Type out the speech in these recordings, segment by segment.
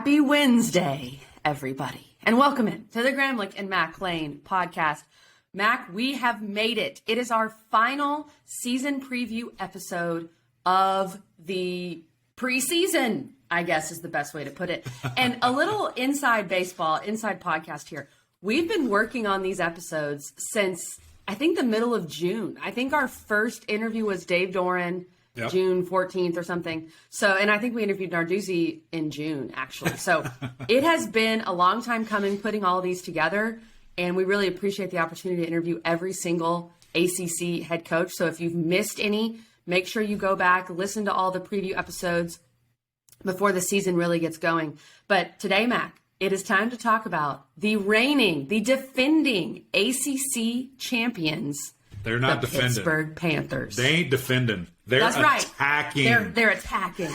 Happy Wednesday, everybody, and welcome in to the Gramlich and Mac Lane podcast. Mac, we have made it. It is our final season preview episode of the preseason, I guess is the best way to put it. And a little inside baseball, inside podcast here. We've been working on these episodes since, I think, the middle of June. I think our first interview was Dave Doran, June 14th or something. So, and I think we interviewed Narduzzi in June, actually. So it has been a long time coming, putting all of these together. And we really appreciate the opportunity to interview every single ACC head coach. So if you've missed any, make sure you go back, listen to all the preview episodes before the season really gets going. But today, Mac, it is time to talk about the defending ACC champions. They're not the defending. Pittsburgh Panthers. They ain't defending. They're That's attacking. Right. They're attacking.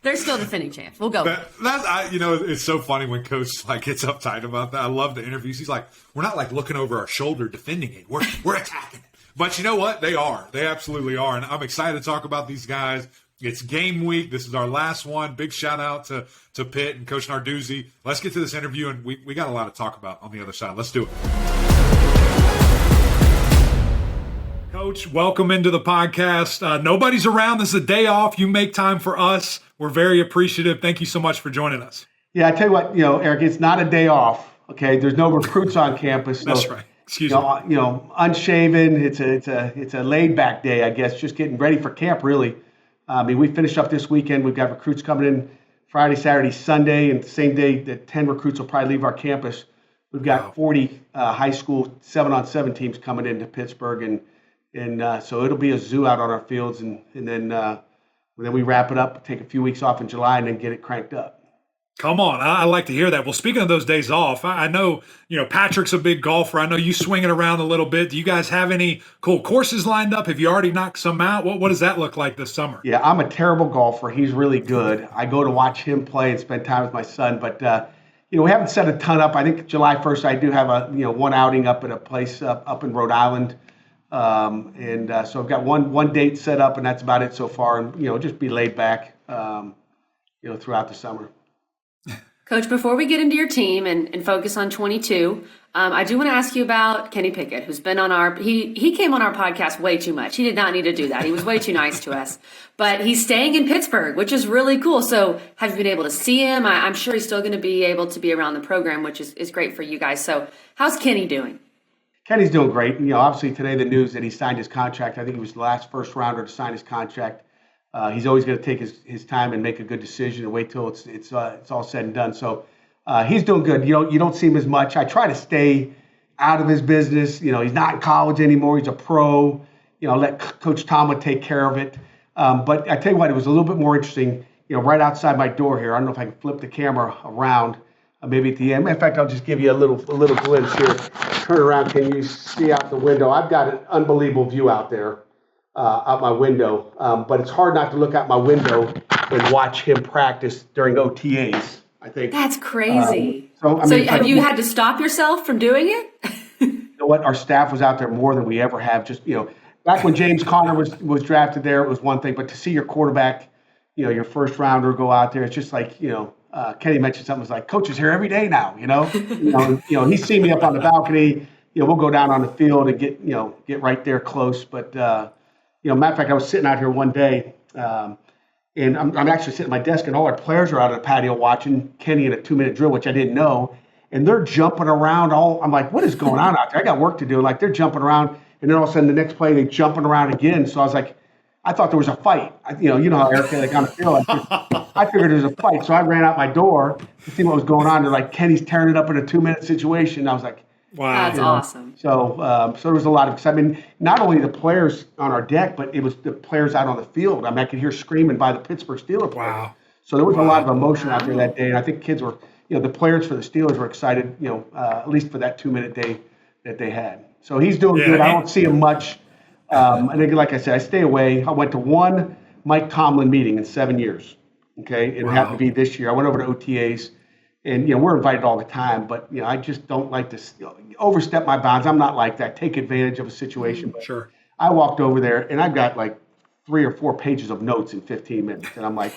They're still defending champs. We'll go. It's so funny when Coach gets uptight about that. I love the interviews. He's like, we're not looking over our shoulder defending it. We're attacking. But you know what? They are. They absolutely are. And I'm excited to talk about these guys. It's game week. This is our last one. Big shout out to Pitt and Coach Narduzzi. Let's get to this interview, and we got a lot to talk about on the other side. Let's do it. Coach, welcome into the podcast. Nobody's around. This is a day off. You make time for us. We're very appreciative. Thank you so much for joining us. Yeah, I tell you what, Eric, it's not a day off. Okay, there's no recruits on campus. So, that's right. Excuse me. Unshaven. It's a laid back day, I guess. Just getting ready for camp, really. We finished up this weekend. We've got recruits coming in Friday, Saturday, Sunday, and the same day that 10 recruits will probably leave our campus. We've got 40 high school 7-on-7 teams coming into Pittsburgh, and so it'll be a zoo out on our fields, and then we wrap it up, take a few weeks off in July, and then get it cranked up. Come on. I like to hear that. Well, speaking of those days off, I know, Patrick's a big golfer. I know you swing it around a little bit. Do you guys have any cool courses lined up? Have you already knocked some out? What does that look like this summer? Yeah, I'm a terrible golfer. He's really good. I go to watch him play and spend time with my son, but we haven't set a ton up. I think July 1st I do have one outing up at a place up in Rhode Island. So I've got one date set up, and that's about it so far. And, just be laid back, throughout the summer. Coach, before we get into your team and focus on 22, I do want to ask you about Kenny Pickett, who's been on he came on our podcast way too much. He did not need to do that. He was way too nice to us. But he's staying in Pittsburgh, which is really cool. So have you been able to see him? I'm sure he's still going to be able to be around the program, which is great for you guys. So how's Kenny doing? Kenny's doing great. Obviously today the news that he signed his contract. I think he was the last first rounder to sign his contract. He's always going to take his time and make a good decision and wait till it's all said and done. So he's doing good. You don't see him as much. I try to stay out of his business. He's not in college anymore. He's a pro. Let Coach Tama take care of it. But I tell you what, it was a little bit more interesting. Right outside my door here. I don't know if I can flip the camera around. Maybe at the end. In fact, I'll just give you a little glimpse here. Turn around. Can you see out the window? I've got an unbelievable view out there. Out my window, but it's hard not to look out my window and watch him practice during OTAs. I think that's crazy. So have you had to stop yourself from doing it? You know what? Our staff was out there more than we ever have. Just back when James Conner was drafted there, it was one thing, but to see your quarterback, your first rounder go out there, it's just like Kenny mentioned something was like, Coach is here every day now. He's seen me up on the balcony. We'll go down on the field and get right there close, but. Matter of fact, I was sitting out here one day, and I'm actually sitting at my desk, and all our players are out on the patio watching Kenny in a 2-minute drill, which I didn't know, and they're jumping around. I'm like, what is going on out there? I got work to do. Like, they're jumping around, and then all of a sudden, the next play, they're jumping around again. So I was like, I thought there was a fight. You know how Eric, on the field, I figured there was a fight. So I ran out my door to see what was going on. They're like, Kenny's tearing it up in a 2-minute situation. I was like, wow, that's awesome. So there was a lot of excitement. Not only the players on our deck, but it was the players out on the field. I could hear screaming by the Pittsburgh Steelers. Wow. So there was a lot of emotion out there that day, and I think kids were, the players for the Steelers were excited, at least for that 2-minute day that they had. So he's doing good. I don't see him much. I think, like I said, I stay away. I went to one Mike Tomlin meeting in 7 years. Okay, it happened to be this year. I went over to OTAs. And, we're invited all the time, but, I just don't like to overstep my bounds. I'm not like that. Take advantage of a situation. But sure. I walked over there, and I've got like 3 or 4 pages of notes in 15 minutes. And I'm like,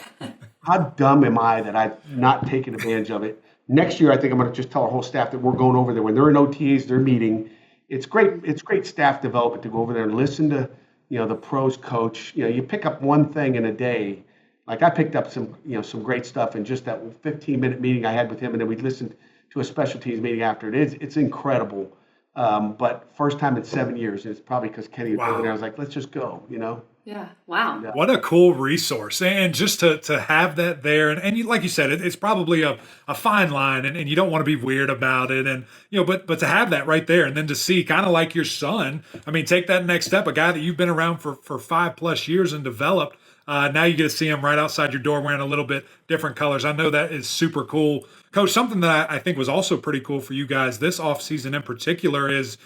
how dumb am I that I've not taken advantage of it? Next year, I think I'm going to just tell our whole staff that we're going over there. When they're in OTAs, they're meeting. It's great. It's great staff development to go over there and listen to, the pros coach. You pick up one thing in a day. Like I picked up some great stuff in just that 15-minute meeting I had with him, and then we listened to a special teams meeting after it. It's incredible. But first time in 7 years, and it's probably because Kenny was over there. I was like, let's just go, Yeah. Wow. Yeah. What a cool resource. And just to have that there. And you, like you said, it's probably a fine line and you don't want to be weird about it. And, but to have that right there and then to see kind of like your son, I mean, take that next step, a guy that you've been around for 5+ years and developed. Now you get to see him right outside your door wearing a little bit different colors. I know that is super cool. Coach, something that I think was also pretty cool for you guys this offseason in particular is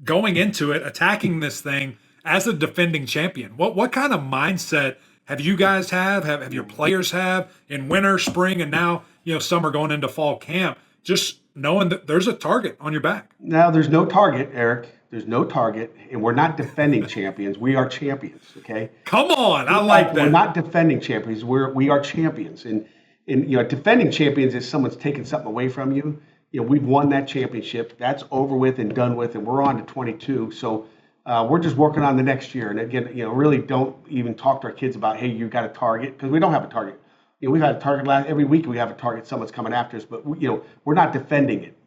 going into it, attacking this thing as a defending champion. What kind of mindset have you guys have your players have in winter, spring, and now, summer going into fall camp, just knowing that there's a target on your back? Now, there's no target, Eric. There's no target, and we're not defending champions. We are champions, okay? Come on, I like that. We're not defending champions. We are champions. And defending champions is someone's taking something away from you. We've won that championship. That's over with and done with, and we're on to 22. So we're just working on the next year. And again, really don't even talk to our kids about, hey, you got a target, because we don't have a target. We've had a target every week. We have a target. Someone's coming after us, but we're not defending it.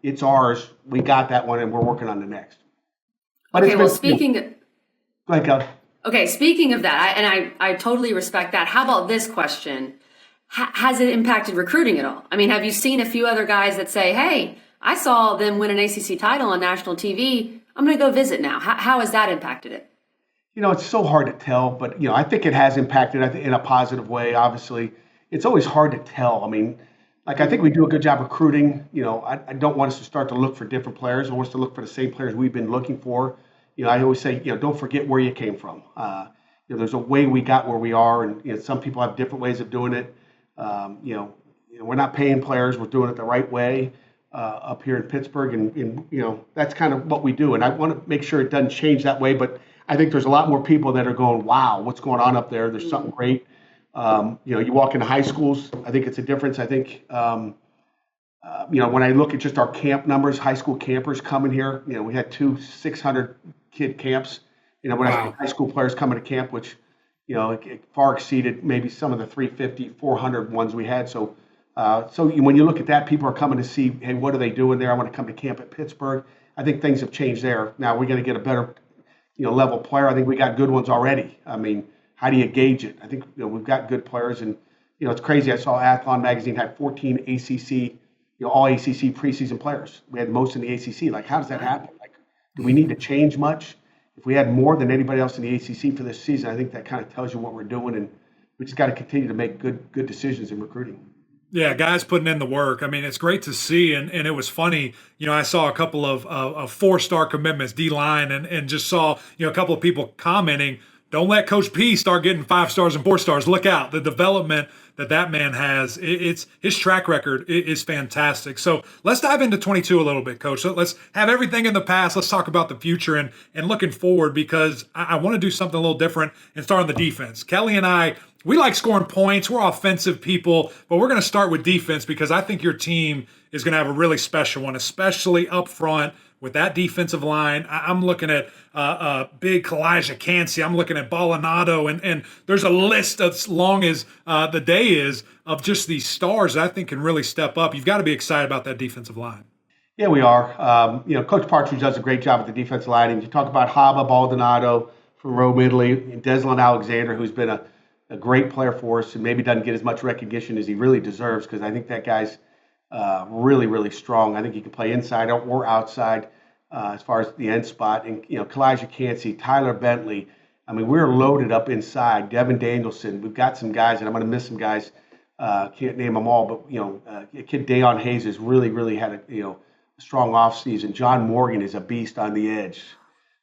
It's ours. We got that one, and we're working on the next. But okay. Well, speaking. Go ahead, Kelly. Okay. Speaking of that, I totally respect that. How about this question? Has it impacted recruiting at all? I mean, have you seen a few other guys that say, "Hey, I saw them win an ACC title on national TV. I'm going to go visit now." How has that impacted it? It's so hard to tell, but I think it has impacted in a positive way. Obviously, it's always hard to tell. I mean, I think we do a good job recruiting. I don't want us to start to look for different players. I want us to look for the same players we've been looking for. I always say, don't forget where you came from. There's a way we got where we are, and some people have different ways of doing it. We're not paying players. We're doing it the right way up here in Pittsburgh, and that's kind of what we do. And I want to make sure it doesn't change that way, but I think there's a lot more people that are going, wow, what's going on up there? There's something great. You walk into high schools, I think it's a difference. I think, when I look at just our camp numbers, high school campers coming here, we had 2 600-kid camps. When I say high school players coming to camp, which, it far exceeded maybe some of the 350, 400 ones we had. So when you look at that, people are coming to see, hey, what are they doing there? I want to come to camp at Pittsburgh. I think things have changed there. Now we're going to get a better, level player. I think we got good ones already. I mean, how do you gauge it? I think we've got good players, and it's crazy. I saw Athlon magazine had 14 ACC, all ACC preseason players. We had most in the ACC. Like, how does that happen? Like, do we need to change much? If we had more than anybody else in the ACC for this season, I think that kind of tells you what we're doing, and we just got to continue to make good decisions in recruiting. Yeah, guys putting in the work. I mean, it's great to see, and it was funny. I saw a couple of 4-star commitments, D-line, and just saw a couple of people commenting, don't let Coach P start getting 5 stars and 4 stars. Look out. The development that man has, it's his track record is fantastic. So let's dive into 22 a little bit, Coach. So let's have everything in the past. Let's talk about the future and looking forward, because I want to do something a little different and start on the defense. Kelly and I, we like scoring points. We're offensive people, but we're going to start with defense because I think your team is going to have a really special one, especially up front with that defensive line. I'm looking at big Kalijah Cansey. I'm looking at Baldonado, and there's a list as long as the day is of just these stars that I think can really step up. You've got to be excited about that defensive line. Yeah, we are. Coach Partridge does a great job with the defensive line. And you talk about Haba Baldonado from Rome, Italy, and Deslin Alexander, who's been a great player for us and maybe doesn't get as much recognition as he really deserves, because I think that guy's really, really strong. I think he can play inside or outside as far as the end spot. And, Kalijah Cansey, Tyler Bentley. I mean, we're loaded up inside. Devin Danielson. We've got some guys, and I'm going to miss some guys. Can't name them all, but, kid Dayon Hayes has really, really had a strong offseason. John Morgan is a beast on the edge.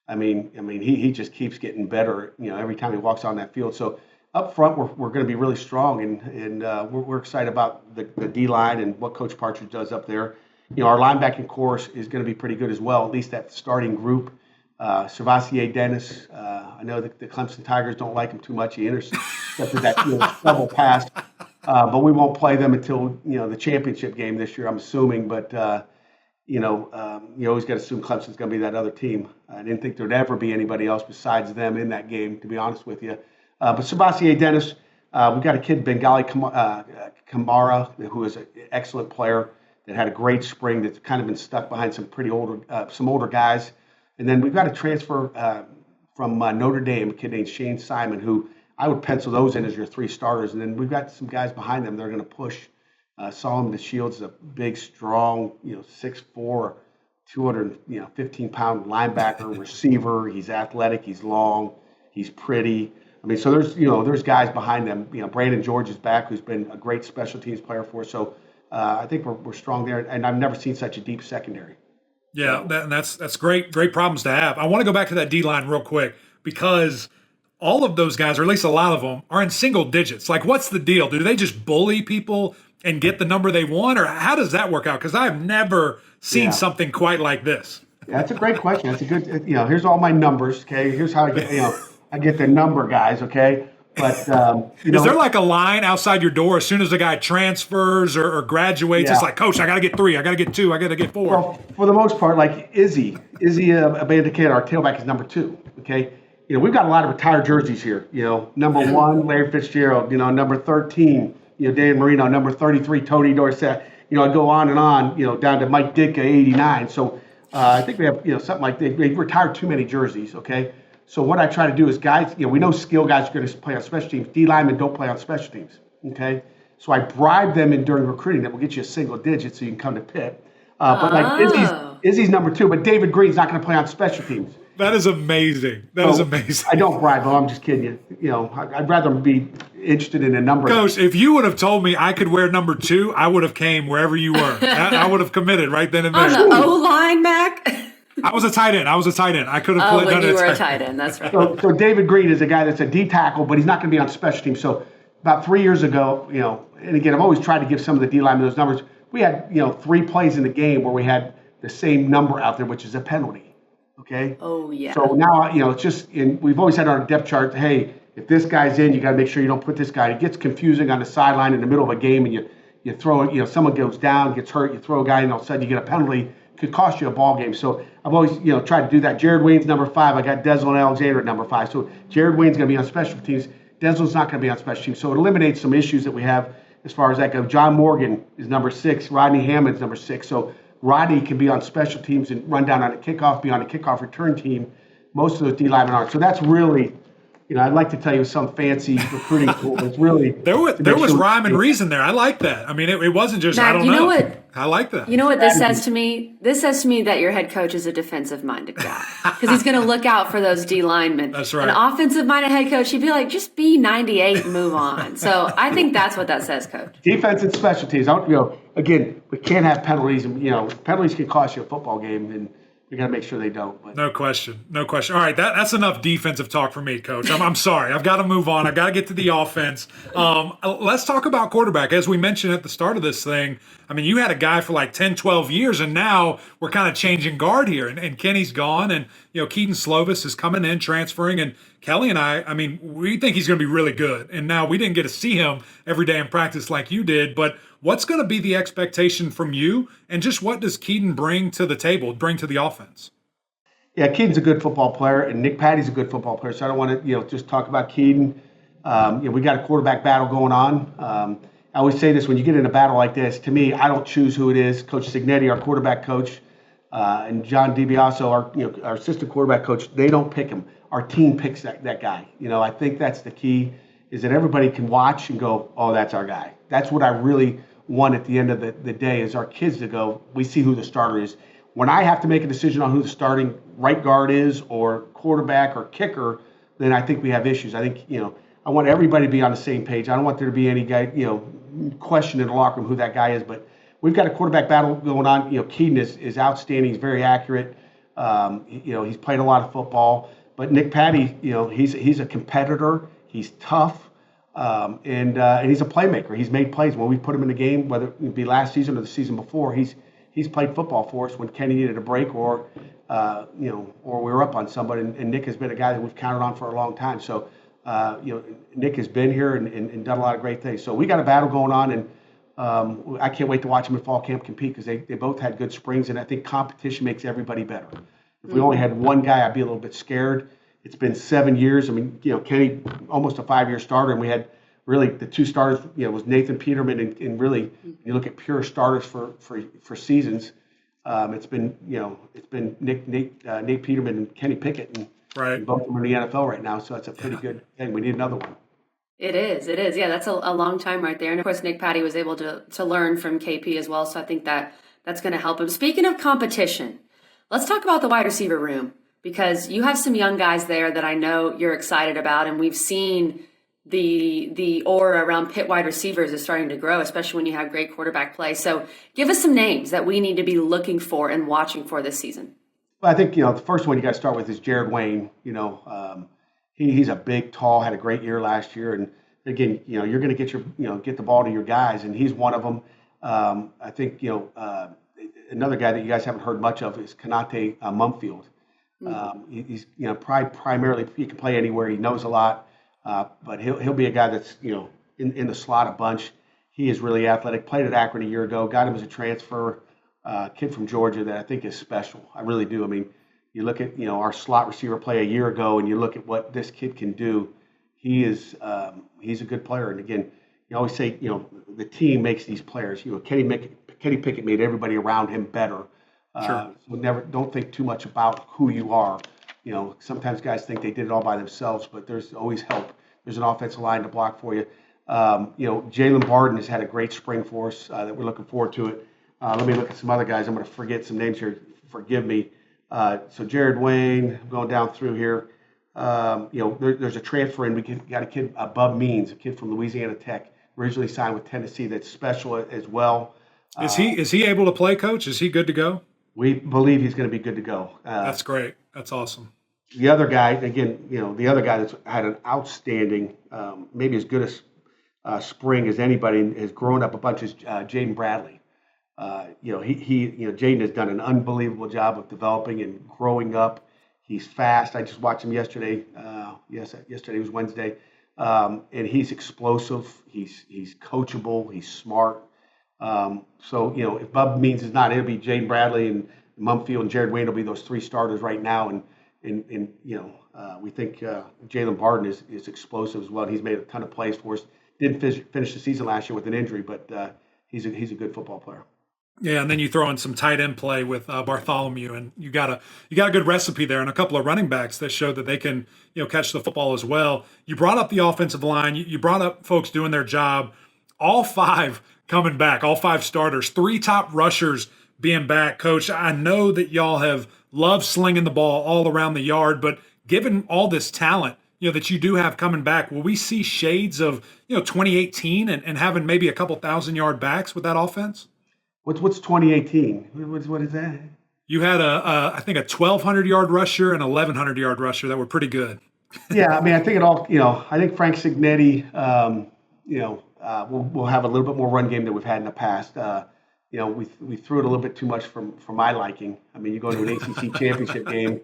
I mean, he just keeps getting better, every time he walks on that field. So up front, we're going to be really strong, and we're excited about the D-line and what Coach Partridge does up there. Our linebacking core is going to be pretty good as well, at least that starting group. Servassier Dennis, I know the Clemson Tigers don't like him too much. He intercepted that double pass. but we won't play them until the championship game this year, I'm assuming. But you always got to assume Clemson's going to be that other team. I didn't think there'd ever be anybody else besides them in that game, to be honest with you. But Sebastian Dennis, we've got a kid, Bengali Kamara, who is an excellent player that had a great spring that's kind of been stuck behind some older guys. And then we've got a transfer from Notre Dame, a kid named Shane Simon, who I would pencil those in as your 3 starters. And then we've got some guys behind them that are going to push. Solomon DeShields is a big, strong, 6'4", 215-pound linebacker, receiver. He's athletic. He's long. He's pretty. I mean, so there's guys behind them. Brandon George is back, who's been a great special teams player for us. So I think we're strong there. And I've never seen such a deep secondary. Yeah, that's great problems to have. I want to go back to that D-line real quick because all of those guys, or at least a lot of them, are in single digits. Like, what's the deal? Do they just bully people and get the number they want, or how does that work out? Because I've never seen something quite like this. Yeah, that's a great question. That's a good. Here's all my numbers. Okay, here's how I get. I get the number, guys. Okay, but is there like a line outside your door as soon as the guy transfers or graduates? It's like, Coach, I got to get 3, I got to get 2, I got to get 4. Well, for the most part, like Izzy Abandokan, our tailback, is number 2. Okay. We've got a lot of retired jerseys here. Number 1, Larry Fitzgerald. Number 13, Dan Marino. Number 33, Tony Dorsett. I go on and on. Down to Mike Ditka, 89. So I think we have something like they retired too many jerseys. Okay. So what I try to do is guys. We know skill guys are going to play on special teams. D linemen don't play on special teams. Okay. So I bribe them during recruiting that will get you a single digit so you can come to Pitt. But like Izzy's number 2, but David Green's not going to play on special teams. That is amazing. That is amazing. I don't bribe them. I'm just kidding you. I'd rather be interested in a number. Coach, if you would have told me I could wear number 2, I would have came wherever you were. I would have committed right then and there. On the O-line, Mac? I was a tight end. I could have played. Oh, when you were a tight end. That's right. So David Green is a guy that's a D tackle, but he's not going to be on special teams. So about 3 years ago, and again, I've always tried to give some of the D linemen those numbers. We had 3 plays in the game where we had the same number out there, which is a penalty. Okay. Oh yeah. So now it's just we've always had on our depth chart. Hey, if this guy's in, you got to make sure you don't put this guy. It gets confusing on the sideline in the middle of a game, and you throw it. Someone goes down, gets hurt. You throw a guy, and all of a sudden you get a penalty. Could cost you a ball game. So I've always tried to do that. Jared Wayne's number 5. I got Deslin Alexander at number 5. So Jared Wayne's going to be on special teams. Deslin's not going to be on special teams. So it eliminates some issues that we have as far as that goes. John Morgan is number 6. Rodney Hammond's number 6. So Rodney can be on special teams and run down on a kickoff, be on a kickoff return team. Most of those D linemen aren't. So that's really, I'd like to tell you some fancy recruiting tool. It's really there was rhyme and reason there. I like that. I mean, it wasn't just Mac, I don't know. You know what? I like that. You know what this says to me? This says to me that your head coach is a defensive-minded guy because he's going to look out for those D linemen. That's right. An offensive-minded head coach, he'd be like, just be 98 and move on. So I think that's what that says, Coach. Defense and special teams. Again, we can't have penalties. And penalties can cost you a football game, and we got to make sure they don't. But. No question. All right, that's enough defensive talk for me, Coach. I'm sorry. I've got to move on. I've got to get to the offense. Let's talk about quarterback. As we mentioned at the start of this thing, I mean, you had a guy for like 10, 12 years, and now we're kind of changing guard here. And Kenny's gone, and Keaton Slovis is coming in, transferring, and Kelly and I mean, we think he's going to be really good. And now we didn't get to see him every day in practice like you did, but what's going to be the expectation from you, and just what does Keaton bring to the table, bring to the offense? Yeah, Keaton's a good football player, and Nick Patty's a good football player. So I don't want to, just talk about Keaton. We got a quarterback battle going on. I always say this: when you get in a battle like this, to me, I don't choose who it is. Coach Signetti, our quarterback coach, and John DiBiaso, our assistant quarterback coach, they don't pick him. Our team picks that guy. I think that's the key, is that everybody can watch and go, oh, that's our guy. That's what I really want at the end of the day, is our kids to go, we see who the starter is. When I have to make a decision on who the starting right guard is, or quarterback or kicker, then I think we have issues. I think, I want everybody to be on the same page. I don't want there to be any guy, question in the locker room who that guy is. But we've got a quarterback battle going on. Keaton is outstanding. He's very accurate. He's played a lot of football. But Nick Patty, he's a competitor. He's tough. And he's a playmaker. He's made plays when we put him in the game, whether it be last season or the season before. He's played football for us when Kenny needed a break, or we were up on somebody. And Nick has been a guy that we've counted on for a long time. So Nick has been here and done a lot of great things. So we got a battle going on, and I can't wait to watch them in fall camp compete because they both had good springs, and I think competition makes everybody better. If we only had one guy, I'd be a little bit scared. It's been 7 years. I mean, Kenny, almost a 5-year starter, and we had really the two starters, was Nathan Peterman, and really, you look at pure starters for seasons. It's been Nate Peterman and Kenny Pickett, and both of them are in the NFL right now. So that's a pretty good thing. We need another one. It is. Yeah, that's a long time right there. And of course, Nick Patty was able to learn from KP as well. So I think that's going to help him. Speaking of competition, let's talk about the wide receiver room, because you have some young guys there that I know you're excited about, and we've seen the aura around Pitt wide receivers is starting to grow, especially when you have great quarterback play. So give us some names that we need to be looking for and watching for this season. Well, I think, the first one you got to start with is Jared Wayne. He's a big, tall, had a great year last year. And again, you're going to get the ball to your guys, and he's one of them. I think, another guy that you guys haven't heard much of is Kanate Mumfield. He's, primarily, he can play anywhere. He knows a lot. But he'll be a guy that's, in the slot a bunch. He is really athletic. Played at Akron a year ago. Got him as a transfer. Kid from Georgia that I think is special. I really do. I mean, you look at, our slot receiver play a year ago, and you look at what this kid can do. He's a good player. And again, you always say, the team makes these players. Kenny Pickett made everybody around him better. Sure. So don't think too much about who you are. Sometimes guys think they did it all by themselves, but there's always help. There's an offensive line to block for you. Jalen Barden has had a great spring for us that we're looking forward to it. Let me look at some other guys. I'm going to forget some names here. Forgive me. So Jared Wayne, going down through here. There's a transfer in. We got a kid, Bub Means, a kid from Louisiana Tech, originally signed with Tennessee. That's special as well. Is he able to play, Coach? Is he good to go? We believe he's going to be good to go. That's great. That's awesome. The other guy, again, the other guy that's had an outstanding, maybe as good a spring as anybody, and has grown up a bunch is Jaden Bradley. Jaden has done an unbelievable job of developing and growing up. He's fast. I just watched him yesterday. Yesterday was Wednesday, and he's explosive. He's coachable. He's smart. So if Bub Means is not, it'll be Jaden Bradley and Mumfield and Jared Wayne will be those three starters right now. And we think Jalen Barden is explosive as well. He's made a ton of plays for us. Didn't finish the season last year with an injury, but he's a good football player. Yeah, and then you throw in some tight end play with Bartholomew, and you got a good recipe there, and a couple of running backs that show that they can catch the football as well. You brought up the offensive line. You brought up folks doing their job. All five coming back, all five starters, 3 top rushers being back. Coach, I know that y'all have loved slinging the ball all around the yard, but given all this talent, that you do have coming back, will we see shades of, 2018 and having maybe a couple 1,000-yard backs with that offense? What's 2018? What is that? You had I think a 1,200-yard rusher and 1,100-yard rusher that were pretty good. Yeah, I mean, I think it all. I think Frank Signetti. We'll have a little bit more run game than we've had in the past. We threw it a little bit too much for my liking. I mean, you go to an ACC championship game,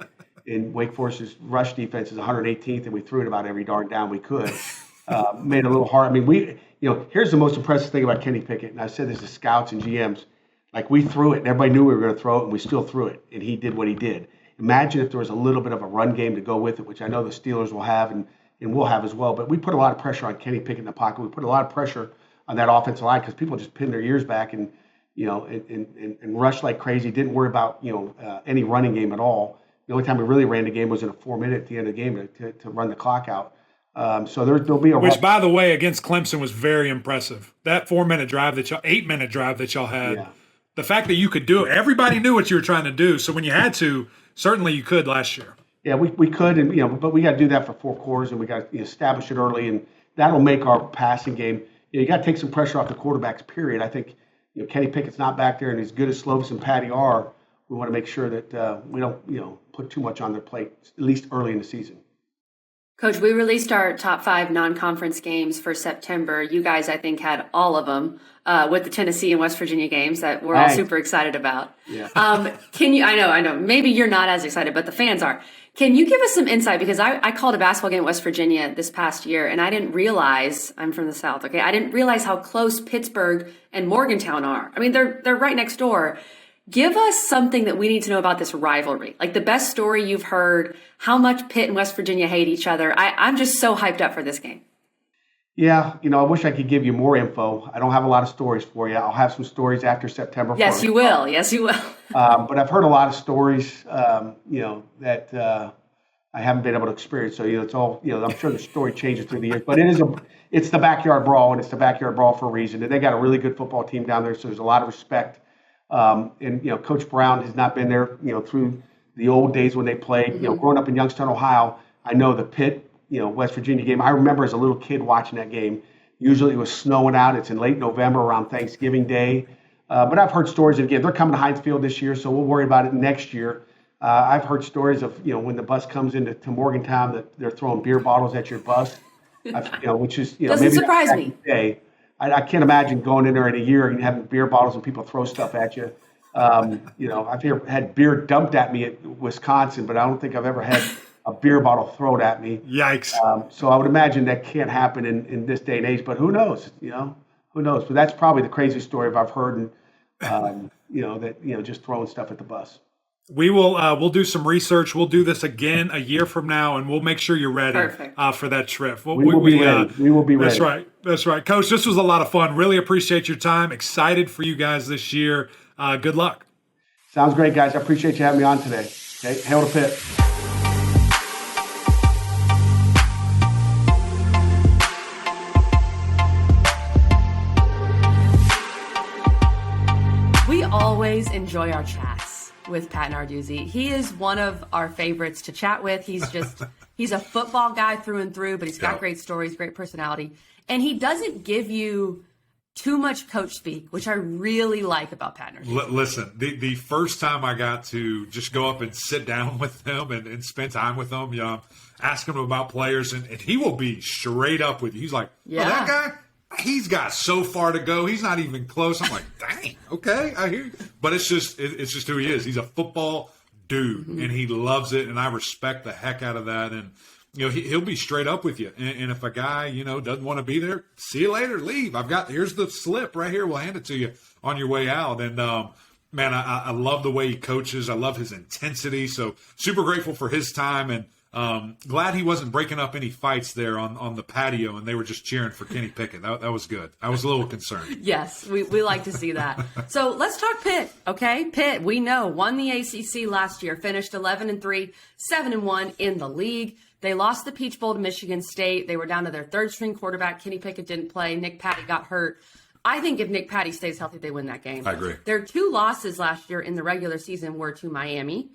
and Wake Forest's rush defense is 118th, and we threw it about every darn down we could. Made it a little hard. I mean, here's the most impressive thing about Kenny Pickett, and I said this to scouts and GMs. Like, we threw it, and everybody knew we were going to throw it, and we still threw it, and he did what he did. Imagine if there was a little bit of a run game to go with it, which I know the Steelers will have and we'll have as well. But we put a lot of pressure on Kenny Pickett in the pocket. We put a lot of pressure on that offensive line because people just pinned their ears back and rushed like crazy. Didn't worry about any running game at all. The only time we really ran the game was in a 4-minute at the end of the game to run the clock out. So there'll be a which, by the way, against Clemson was very impressive. That 8-minute drive that y'all had. Yeah. The fact that you could do it, everybody knew what you were trying to do. So when you had to, certainly you could last year. Yeah, we could, and but we got to do that for 4 quarters, and we got to establish it early, and that'll make our passing game. You got to take some pressure off the quarterbacks. Period. I think Kenny Pickett's not back there, and as good as Slovis and Patty are, we want to make sure that we don't put too much on their plate, at least early in the season. Coach, we released our top 5 non-conference games for September. You guys, I think, had all of them with the Tennessee and West Virginia games that we're all super excited about. Yeah. I know, maybe you're not as excited, but the fans are. Can you give us some insight? Because I called a basketball game at West Virginia this past year, and I didn't realize, I'm from the South, okay? I didn't realize how close Pittsburgh and Morgantown are. I mean, they're right next door. Give us something that we need to know about this rivalry, like the best story you've heard, how much Pitt and West Virginia hate each other. I'm just so hyped up for this game. Yeah, I wish I could give you more info. I don't have a lot of stories for you. I'll have some stories after September 1st. Yes, you will. Yes, you will. But I've heard a lot of stories, that I haven't been able to experience. So, it's all, I'm sure the story changes through the years. But it's the backyard brawl, and it's the backyard brawl for a reason. And they got a really good football team down there, so there's a lot of respect. Coach Brown has not been there, through the old days when they played. Growing up in Youngstown, Ohio, I know the Pitt, West Virginia game. I remember as a little kid watching that game. Usually it was snowing out. It's in late November around Thanksgiving Day. But I've heard stories, again, they're coming to Heinz Field this year, so we'll worry about it next year. I've heard stories of, when the bus comes into Morgantown, that they're throwing beer bottles at your bus, which is, doesn't maybe surprise me. Day. I can't imagine going in there in a year and having beer bottles and people throw stuff at you. I've had beer dumped at me at Wisconsin, but I don't think I've ever had a beer bottle thrown at me. Yikes. So I would imagine that can't happen in this day and age, but who knows, who knows? But that's probably the craziest story I've heard, and, just throwing stuff at the bus. We will. We'll do some research. We'll do this again a year from now, and we'll make sure you're ready for that trip. We will be ready. We will be ready. That's right. That's right, Coach. This was a lot of fun. Really appreciate your time. Excited for you guys this year. Good luck. Sounds great, guys. I appreciate you having me on today. Okay, hail to Pitt. We always enjoy our chats with Pat Narduzzi. He is one of our favorites to chat with. He's a football guy through and through, but he's got great stories, great personality. And he doesn't give you too much coach speak, which I really like about Pat Narduzzi. Listen, the first time I got to just go up and sit down with him and spend time with him, ask him about players, and he will be straight up with you. He's like, that guy? He's got so far to go. He's not even close. I'm like, dang, okay, I hear you. But it's just who he is. He's a football dude, and he loves it, and I respect the heck out of that. And, he'll be straight up with you. And if a guy, doesn't want to be there, see you later, leave. Here's the slip right here. We'll hand it to you on your way out. And, man, I love the way he coaches. I love his intensity. So super grateful for his time, and glad he wasn't breaking up any fights there on the patio and they were just cheering for Kenny Pickett. That was good. I was a little concerned. Yes, we like to see that. So let's talk Pitt, okay? Pitt, we know, won the ACC last year, finished 11-3, 7-1 in the league. They lost the Peach Bowl to Michigan State. They were down to their third-string quarterback. Kenny Pickett didn't play. Nick Patty got hurt. I think if Nick Patty stays healthy, they win that game. I agree. Their 2 losses last year in the regular season were to Miami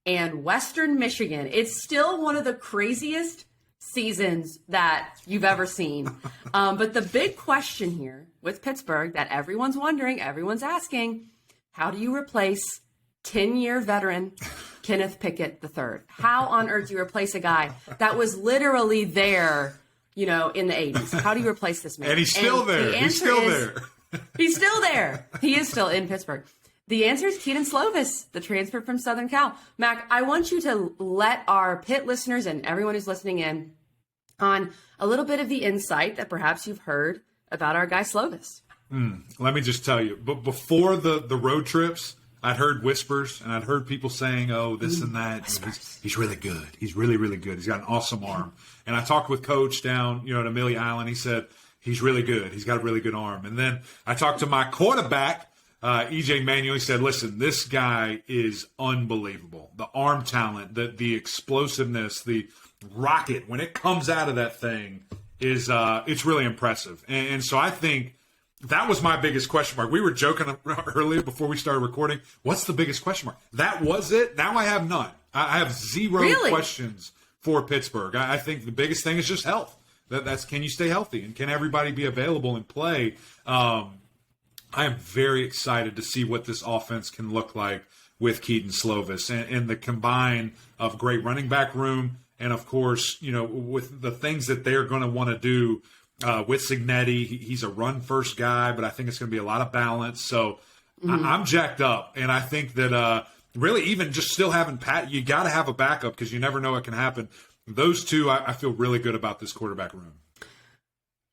and Western Michigan. It's still one of the craziest seasons that you've ever seen. But the big question here with Pittsburgh that everyone's wondering, everyone's asking, how do you replace 10-year veteran Kenneth Pickett III? How on earth do you replace a guy that was literally there, in the 80s? How do you replace this man? And he's still there. He's still there. He's still there. He is still in Pittsburgh. The answer is Keaton Slovis, the transfer from Southern Cal. Mac, I want you to let our Pitt listeners and everyone who's listening in on a little bit of the insight that perhaps you've heard about our guy Slovis. Let me just tell you, but before the road trips, I'd heard whispers and I'd heard people saying, oh, this and that. He's really good. He's really, really good. He's got an awesome arm. And I talked with Coach down, at Amelia Island. He said, he's really good. He's got a really good arm. And then I talked to my quarterback, EJ Manuel. He said, listen, this guy is unbelievable. The arm talent, the explosiveness, the rocket, when it comes out of that thing is it's really impressive. And so I think that was my biggest question mark. We were joking earlier before we started recording. What's the biggest question mark? That was it. Now I have none. I have zero questions for Pittsburgh. I think the biggest thing is just health. That's can you stay healthy and can everybody be available and play? I am very excited to see what this offense can look like with Keaton Slovis and the combine of great running back room And of course, with the things that they're going to want to do with Cignetti, he's a run-first guy, but I think it's going to be a lot of balance. So I'm jacked up, and I think that really even just still having Pat, you got to have a backup because you never know what can happen. Those two, I feel really good about this quarterback room.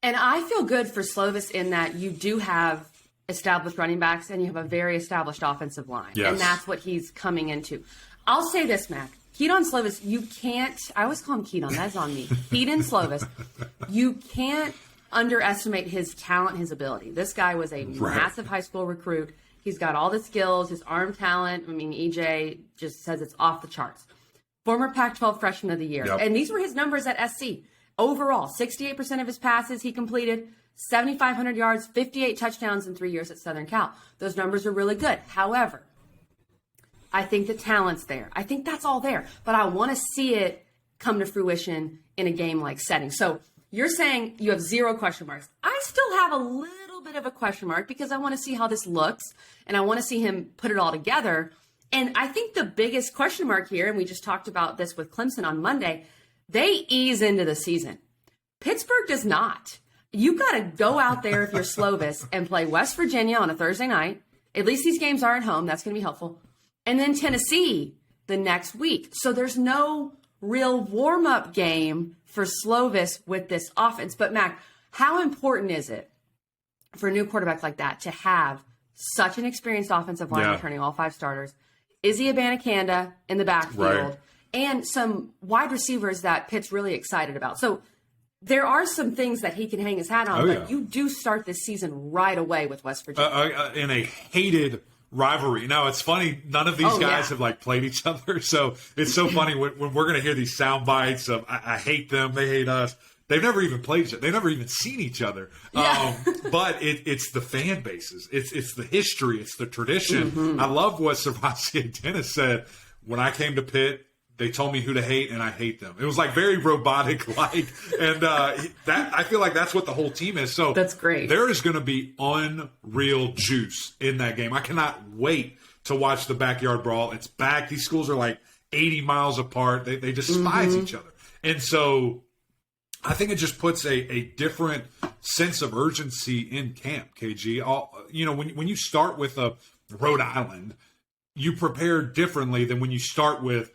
And I feel good for Slovis in that you do have established running backs and you have a very established offensive line. Yes. And that's what he's coming into. I'll say this, Mac. Keaton Slovis, you can't – I always call him Keaton. That's on me. Keaton Slovis, you can't underestimate his talent, his ability. This guy was a massive high school recruit. He's got all the skills, his arm talent. I mean, EJ just says it's off the charts. Former Pac-12 Freshman of the Year. Yep. And these were his numbers at SC. Overall, 68% of his passes he completed, 7,500 yards, 58 touchdowns in 3 years at Southern Cal. Those numbers are really good. However, I think the talent's there. I think that's all there. But I want to see it come to fruition in a game-like setting. So you're saying you have 0 question marks. I still have a little bit of a question mark because I want to see how this looks, and I want to see him put it all together. And I think the biggest question mark here, and we just talked about this with Clemson on Monday, they ease into the season. Pittsburgh does not. You got to go out there if you're Slovis and play West Virginia on a Thursday night. At least these games are at home. That's going to be helpful. And then Tennessee the next week. So there's no real warm-up game for Slovis with this offense. But, Mac, how important is it for a new quarterback like that to have such an experienced offensive line returning all 5 starters? Izzy Abanikanda in the backfield and some wide receivers that Pitt's really excited about. So there are some things that he can hang his hat on, but you do start this season right away with West Virginia. In a hated rivalry. Now, it's funny, none of these guys have played each other. So it's so funny when we're going to hear these sound bites of I hate them, they hate us. They've never even played each other. They've never even seen each other. Yeah. But it's the fan bases. It's the history. It's the tradition. I love what Servassier Dennis said. When I came to Pitt, they told me who to hate, and I hate them. It was very robotic-like. And that I feel like that's what the whole team is. So that's great. There is going to be unreal juice in that game. I cannot wait to watch the backyard brawl. It's back. These schools are 80 miles apart. They despise each other. And so I think it just puts a different sense of urgency in camp, KG. When you start with a Rhode Island, you prepare differently than when you start with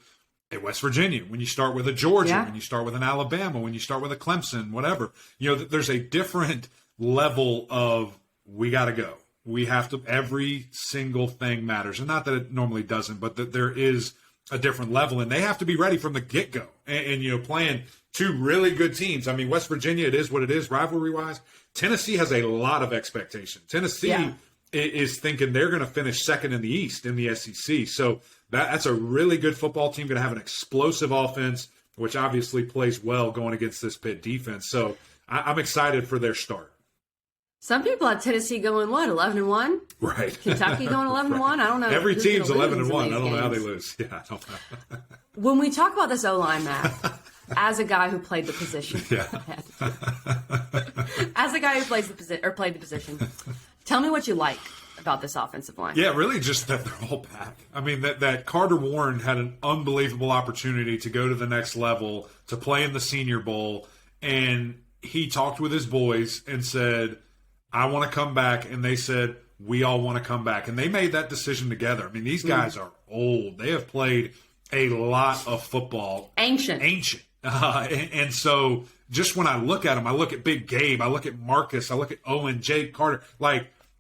a West Virginia, when you start with a Georgia, when you start with an Alabama, when you start with a Clemson, whatever. There's a different level of we got to go. We have to – every single thing matters. And not that it normally doesn't, but that there is a different level. And they have to be ready from the get-go. And playing – 2 really good teams. I mean, West Virginia, it is what it is, rivalry-wise. Tennessee has a lot of expectation. Tennessee is thinking they're going to finish second in the East in the SEC. So that's a really good football team, going to have an explosive offense, which obviously plays well going against this Pitt defense. So I'm excited for their start. Some people have Tennessee going, 11-1? Right. Kentucky going 11-1? I don't know. Every team's 11-1. I don't know how they games. lose. Yeah, I don't know. When we talk about this O-line, Matt, as a guy who played the position, as a guy who played the position, tell me what you like about this offensive line. Yeah, really just that they're all back. I mean, that Carter Warren had an unbelievable opportunity to go to the next level, to play in the Senior Bowl, and he talked with his boys and said, I want to come back, and they said, we all want to come back. And they made that decision together. I mean, these guys are old. They have played a lot of football. Ancient. And so just when I look at them, I look at Big Gabe, I look at Marcus, I look at Owen, Jake, Carter.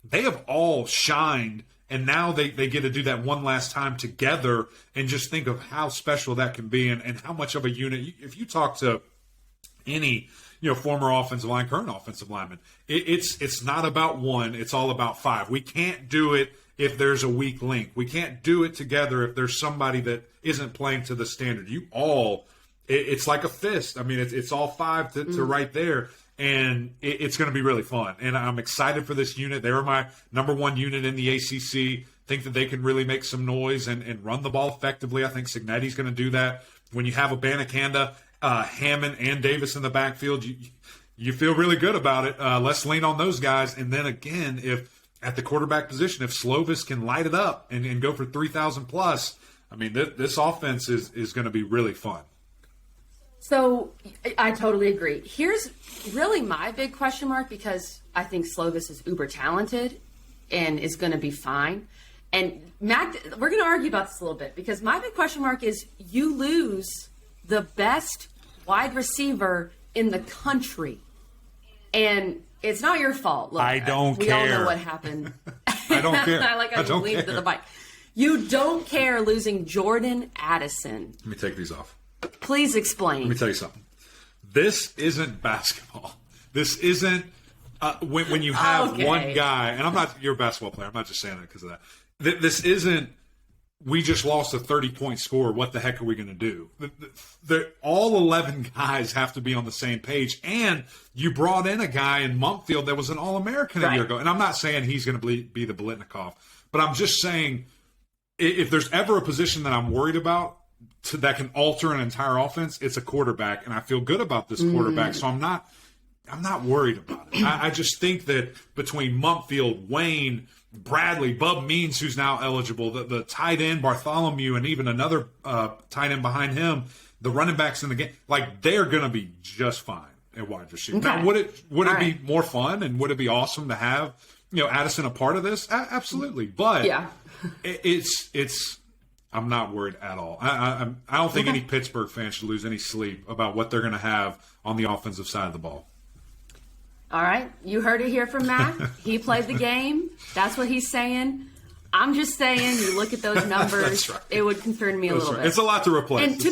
They have all shined, and now they get to do that one last time together and just think of how special that can be and how much of a unit. If you talk to any former offensive line, current offensive lineman, it's not about one, it's all about 5. We can't do it if there's a weak link. We can't do it together if there's somebody that isn't playing to the standard. It's like a fist. I mean, it's all 5 to right there, and it's going to be really fun. And I'm excited for this unit. They were my number 1 unit in the ACC. Think that they can really make some noise and run the ball effectively. I think Cignetti's going to do that. When you have Abanikanda, Hammond, and Davis in the backfield, you feel really good about it. Let's lean on those guys. And then again, if at the quarterback position, if Slovis can light it up and go for 3,000 plus, I mean, this offense is going to be really fun. So I totally agree. Here's really my big question mark, because I think Slovis is uber talented and is going to be fine. And Mac, we're going to argue about this a little bit, because my big question mark is you lose the best wide receiver in the country. And it's not your fault. Look, I don't we care. all know what happened. I don't care. I don't leaned care. to the bike. You don't care losing Jordan Addison. Let me take these off. Please explain. Let me tell you something. This isn't basketball. This isn't when you have one guy, and I'm not, you're a basketball player. I'm not just saying that because of that. This isn't, we just lost a 30-point score. What the heck are we going to do? All 11 guys have to be on the same page. And you brought in a guy in Mumpfield that was an All-American a year ago. And I'm not saying he's going to be the Biletnikoff, but I'm just saying if there's ever a position that I'm worried about that can alter an entire offense, it's a quarterback. And I feel good about this quarterback. So I'm not worried about it. I just think that between Mumpfield, Wayne, Bradley, Bub Means, who's now eligible, the tight end, Bartholomew, and even another tight end behind him, the running backs in the game, like, they're going to be just fine at wide receiver. Okay. Now, would it be more fun, and would it be awesome to have, Addison a part of this? Absolutely. But it's I'm not worried at all. I don't think any Pittsburgh fan should lose any sleep about what they're going to have on the offensive side of the ball. All right. You heard it here from Matt. He played the game. That's what he's saying. I'm just saying, you look at those numbers, right. It would concern me a little bit. It's a lot to replace. And to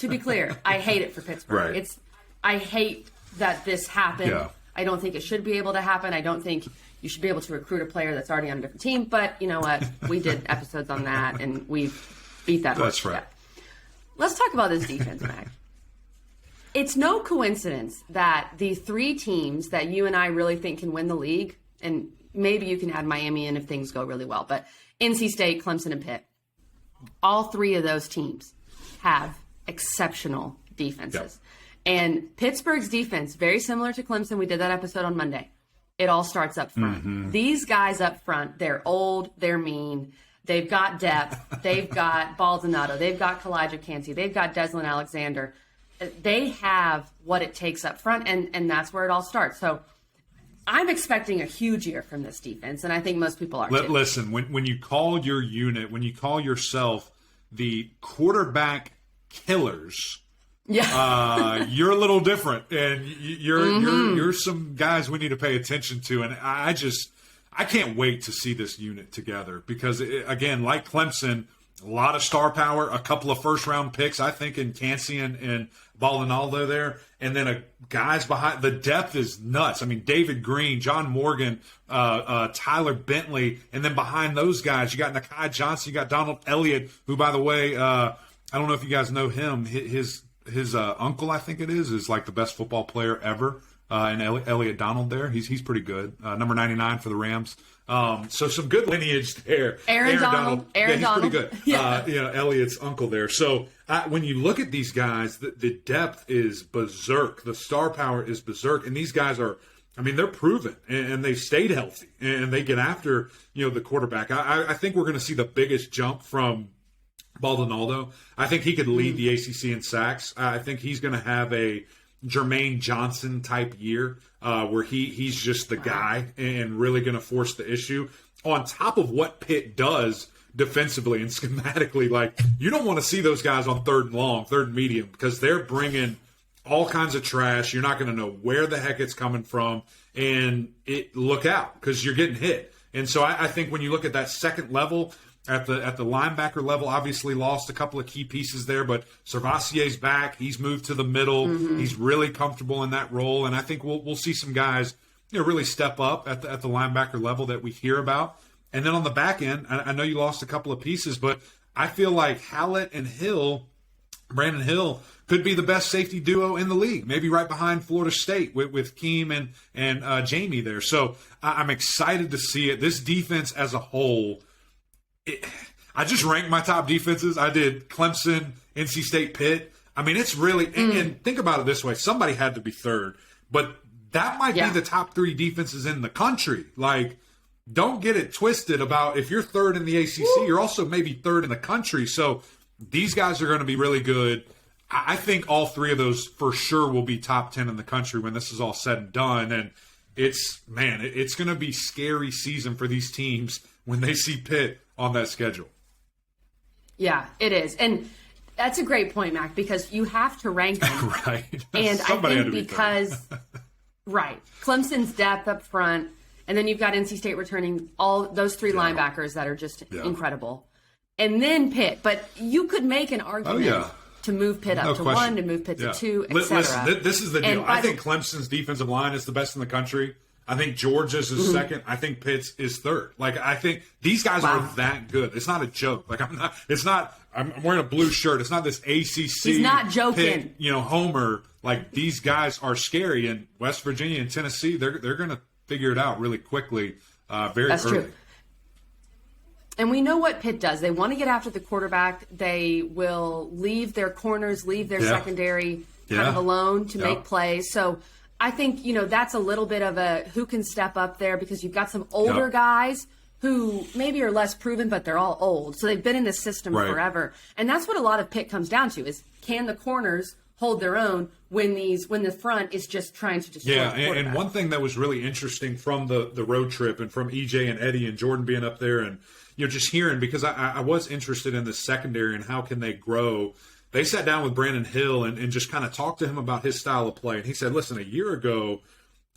be clear, I hate it for Pittsburgh. Right. I hate that this happened. Yeah. I don't think it should be able to happen. I don't think you should be able to recruit a player that's already on a different team. But you know what? We did episodes on that, and we've beat that horse. That's right. Yeah. Let's talk about this defense, Mac. It's no coincidence that the three teams that you and I really think can win the league, and maybe you can add Miami in if things go really well, but NC State, Clemson, and Pitt, all three of those teams have exceptional defenses. Yep. And Pittsburgh's defense, very similar to Clemson, we did that episode on Monday. It all starts up front. Mm-hmm. These guys up front, they're old, they're mean, they've got depth, they've got Baldonado, they've got Kalijah Cansey, they've got Deslin Alexander. They have what it takes up front, and that's where it all starts. So I'm expecting a huge year from this defense, and I think most people are too. Listen, when you call your unit, when you call yourself the quarterback killers, you're a little different, and you're some guys we need to pay attention to. And I can't wait to see this unit together because, again, like Clemson, a lot of star power, a couple of first-round picks, I think, in Cansey and Baldonado there, and then guys behind. The depth is nuts. I mean, David Green, John Morgan, Tyler Bentley, and then behind those guys, you got Nakai Johnson, you got Donald Elliott, who, by the way, I don't know if you guys know him. His uncle, I think it is like the best football player ever, and Elliott Donald there. He's pretty good. Number 99 for the Rams. So some good lineage there. Aaron Donald. He's pretty good. Yeah. Elliott's uncle there. So when you look at these guys, the depth is berserk. The star power is berserk. And these guys they're proven and they've stayed healthy and they get after, the quarterback. I think we're going to see the biggest jump from Baldonado. I think he could lead the ACC in sacks. I think he's going to have a Jermaine Johnson type year where he's just the guy and really going to force the issue on top of what Pitt does defensively and schematically. Like, you don't want to see those guys on third and long, third and medium, because they're bringing all kinds of trash. You're not going to know where the heck it's coming from, and look out because you're getting hit. And so I think when you look at that second level, at the linebacker level, obviously lost a couple of key pieces there, but Servacier's back. He's moved to the middle. Mm-hmm. He's really comfortable in that role, and I think we'll see some guys really step up at the linebacker level that we hear about. And then on the back end, I know you lost a couple of pieces, but I feel like Hallett and Brandon Hill, could be the best safety duo in the league, maybe right behind Florida State with Keem and Jamie there. So I'm excited to see it. This defense as a whole. I just ranked my top defenses. I did Clemson, NC State, Pitt. I mean, it's really and think about it this way. Somebody had to be third, but that might be the top three defenses in the country. Like, don't get it twisted about if you're third in the ACC, you're also maybe third in the country. So these guys are going to be really good. I think all three of those for sure will be top 10 in the country when this is all said and done. And it's going to be scary season for these teams when they see Pitt on that schedule. Yeah, it is. And that's a great point, Mac, because you have to rank them. Right. And Somebody I think because, right, Clemson's depth up front, and then you've got NC State returning all those three linebackers that are just incredible. And then Pitt. But you could make an argument to move Pitt up to question. 1, to move Pitt to 2, et Listen, cetera. this is the deal. I think Clemson's defensive line is the best in the country. I think Georgia's is second. I think Pitt's is third. Like, I think these guys are that good. It's not a joke. Like, I'm wearing a blue shirt. It's not this ACC. He's not joking. Pitt, homer. Like, these guys are scary. And West Virginia and Tennessee, they're going to figure it out really quickly, very That's early. true. And we know what Pitt does. They want to get after the quarterback. They will leave their corners, leave their secondary kind of alone to make plays. So I think, that's a little bit of a who can step up there, because you've got some older guys who maybe are less proven, but they're all old. So they've been in the system forever. And that's what a lot of Pitt comes down to is, can the corners hold their own when the front is just trying to destroy the quarterback? And one thing that was really interesting from the road trip and from EJ and Eddie and Jordan being up there and just hearing, because I was interested in the secondary and how can they grow. They sat down with Brandon Hill and just kind of talked to him about his style of play. And he said, listen, a year ago,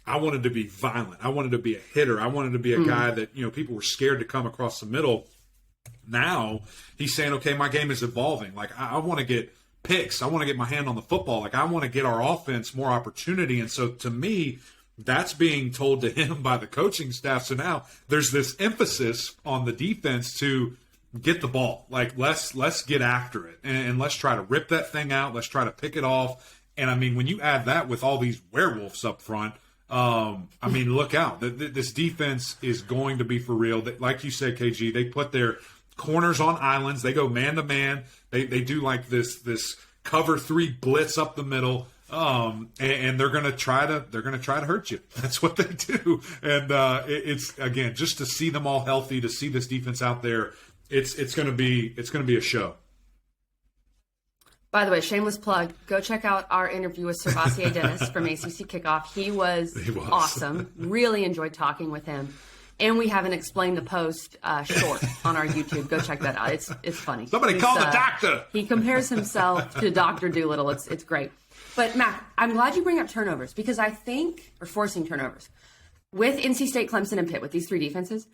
I wanted to be violent. I wanted to be a hitter. I wanted to be a guy that, people were scared to come across the middle. Now he's saying, okay, my game is evolving. Like, I want to get picks. I want to get my hand on the football. Like, I want to get our offense more opportunity. And so to me, that's being told to him by the coaching staff. So now there's this emphasis on the defense to get the ball. Like, let's get after it and let's try to rip that thing out. Let's try to pick it off. And I mean, when you add that with all these werewolves up front, look out. This defense is going to be for real. Like you said, KG, they put their corners on islands. They go man to man. They do like this cover 3 blitz up the middle. And they're gonna try to hurt you. That's what they do. And it's again, just to see them all healthy, to see this defense out there, it's gonna be a show. By the way, shameless plug, go check out our interview with Servassier Dennis from ACC Kickoff. He was awesome. Really enjoyed talking with him. And we have an Explain the Post short on our YouTube. Go check that out. It's funny. Somebody call the doctor. He compares himself to Dr. Doolittle. It's great. But, Mac, I'm glad you bring up turnovers, because I think, or forcing turnovers, with NC State, Clemson, and Pitt, with these three defenses,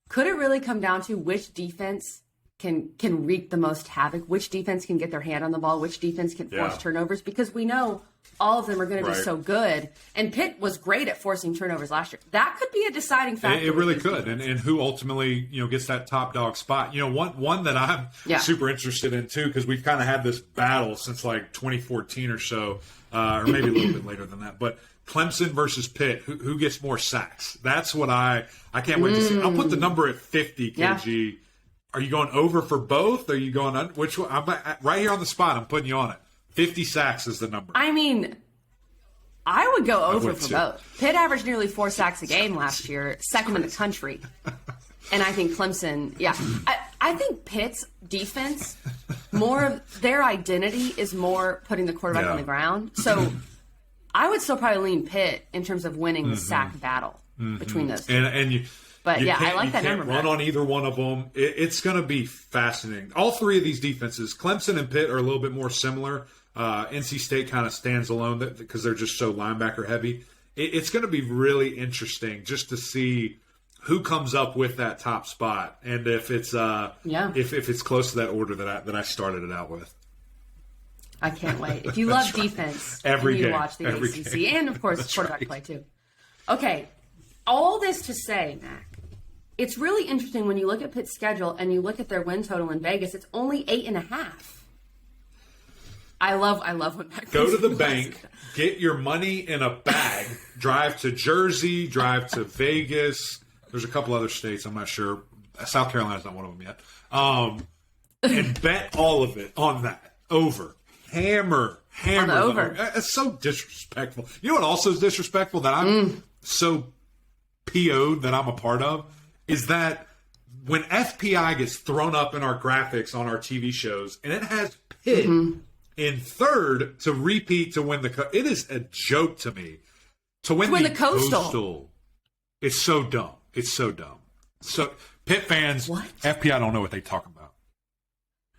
could it really come down to which defense can wreak the most havoc, which defense can get their hand on the ball, which defense can force turnovers? Because we know all of them are going to be so good. And Pitt was great at forcing turnovers last year. That could be a deciding factor. It really could. And who ultimately, gets that top dog spot. One that I'm super interested in, too, because we've kind of had this battle since like 2014 or so, or maybe a little bit later than that. But Clemson versus Pitt, who gets more sacks? That's what I can't wait to see. I'll put the number at 50, KG. Yeah. Are you going over for both? Are you going under? Which one? I'm right here on the spot. I'm putting you on it. 50 sacks is the number. I mean, I would go over for both. Pitt averaged nearly 4 sacks a game last year, second in the country. And I think Clemson, I think Pitt's defense, more of their identity is more putting the quarterback on the ground. So I would still probably lean Pitt in terms of winning the sack battle between those two. But I like that number. Run on either one of them. It's going to be fascinating. All three of these defenses, Clemson and Pitt, are a little bit more similar. NC State kind of stands alone because they're just so linebacker heavy. It's going to be really interesting just to see who comes up with that top spot, and if it's if it's close to that order that I started it out with. I can't wait. If you love defense, every game, you watch the ACC, and of course quarterback play too. Okay, all this to say, Mac, it's really interesting when you look at Pitt's schedule and you look at their win total in Vegas. It's only 8.5. I love when Mac go to the bank, get your money in a bag, drive to Jersey, drive to Vegas. There's a couple other states, I'm not sure. South Carolina's not one of them yet. And bet all of it on that. Over. Hammer on the over. It's so disrespectful. You know what also is disrespectful that I'm so PO'd that I'm a part of? Is that when FPI gets thrown up in our graphics on our TV shows, and it has Pitt in third to repeat to win the. It is a joke to me to win the Coastal. It's so dumb. It's so dumb. So Pitt fans, what? FPI don't know what they're talking about.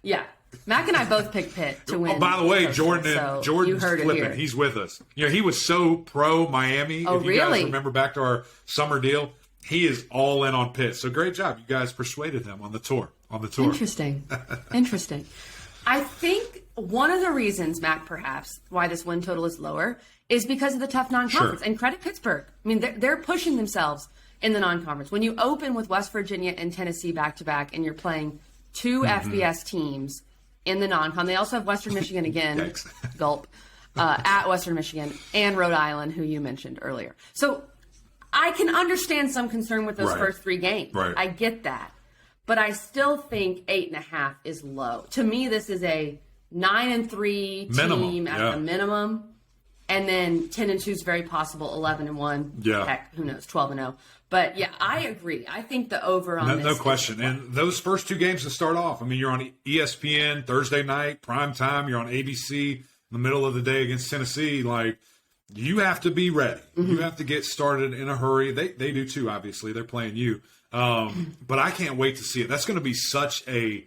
Yeah. Mac and I both picked Pitt to win. Oh, by the way, Jordan's heard flipping. He's with us. He was so pro Miami. Oh, if you really? guys remember back to our summer deal, he is all in on Pitt. So great job. You guys persuaded him on the tour. Interesting. Interesting. I think one of the reasons, Mac, perhaps, why this win total is lower is because of the tough non-conference. Sure. And credit Pittsburgh. I mean, they're pushing themselves in the non-conference. When you open with West Virginia and Tennessee back-to-back and you're playing two FBS teams in the non-con. They also have Western Michigan again, gulp, at Western Michigan, and Rhode Island, who you mentioned earlier. So I can understand some concern with those first three games. Right. I get that. But I still think 8.5 is low. To me, this is a 9-3 team at the minimum. And then 10-2 is very possible, 11-1. Yeah. Heck, who knows, 12-0. But yeah, I agree. I think the over on this. No question. And those first two games to start off, I mean, you're on ESPN Thursday night, prime time. You're on ABC in the middle of the day against Tennessee. Like, you have to be ready. You have to get started in a hurry. They do too, obviously. They're playing you. But I can't wait to see it. That's going to be such a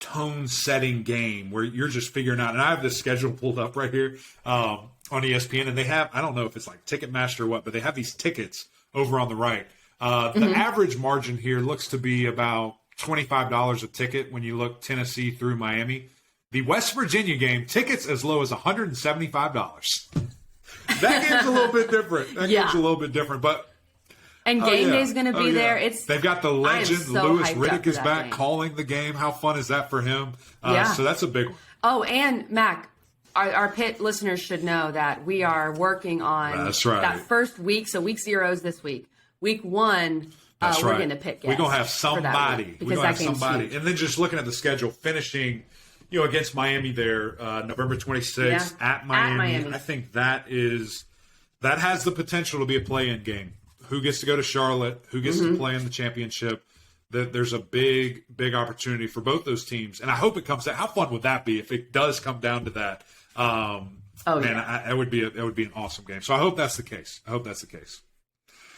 tone-setting game where you're just figuring out. And I have this schedule pulled up right here on ESPN. And they have, I don't know if it's like Ticketmaster or what, but they have these tickets over on the right. The average margin here looks to be about $25 a ticket when you look Tennessee through Miami. The West Virginia game, tickets as low as $175. That game's a little bit different. Game's a little bit different, but and game day's going to be there. They've got the legend Lewis Riddick is back game. Calling the game. How fun is that for him? So that's a big one. Oh, and Mac, our Pitt listeners should know that we are working on that first week. So week 0 is this week. Week 1, we're going to Pitt. We're going to have somebody. We're going to have somebody. And then just looking at the schedule, finishing, against Miami there, November 26th at Miami. I think that has the potential to be a play-in game. Who gets to go to Charlotte? Who gets to play in the championship? There's a big, big opportunity for both those teams, and I hope it comes out. How fun would that be if it does come down to that? It would be an awesome game. So I hope that's the case.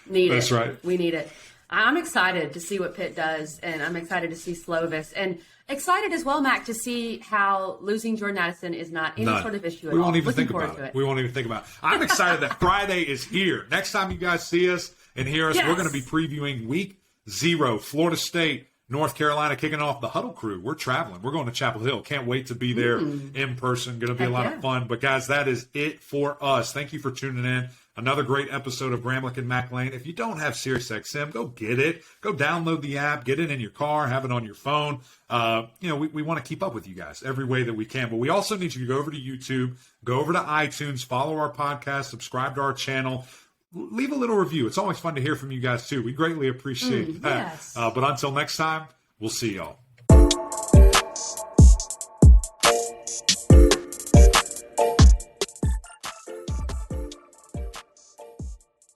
That's right. We need it. I'm excited to see what Pitt does, and I'm excited to see Slovis, and excited as well, Mac, to see how losing Jordan Addison is not any sort of issue at all. We won't even think about it. We won't even think about it. I'm excited that Friday is here. Next time you guys see us and hear us, we're going to be previewing Week 0, Florida State, North Carolina, kicking off the Huddle Crew. We're traveling. We're going to Chapel Hill. Can't wait to be there in person. Going to be a lot of fun. But, guys, that is it for us. Thank you for tuning in. Another great episode of Gramlich and Mac Lane. If you don't have SiriusXM, go get it. Go download the app. Get it in your car. Have it on your phone. We want to keep up with you guys every way that we can. But we also need you to go over to YouTube, go over to iTunes, follow our podcast, subscribe to our channel. Leave a little review. It's always fun to hear from you guys, too. We greatly appreciate that. Yes. But until next time, we'll see y'all.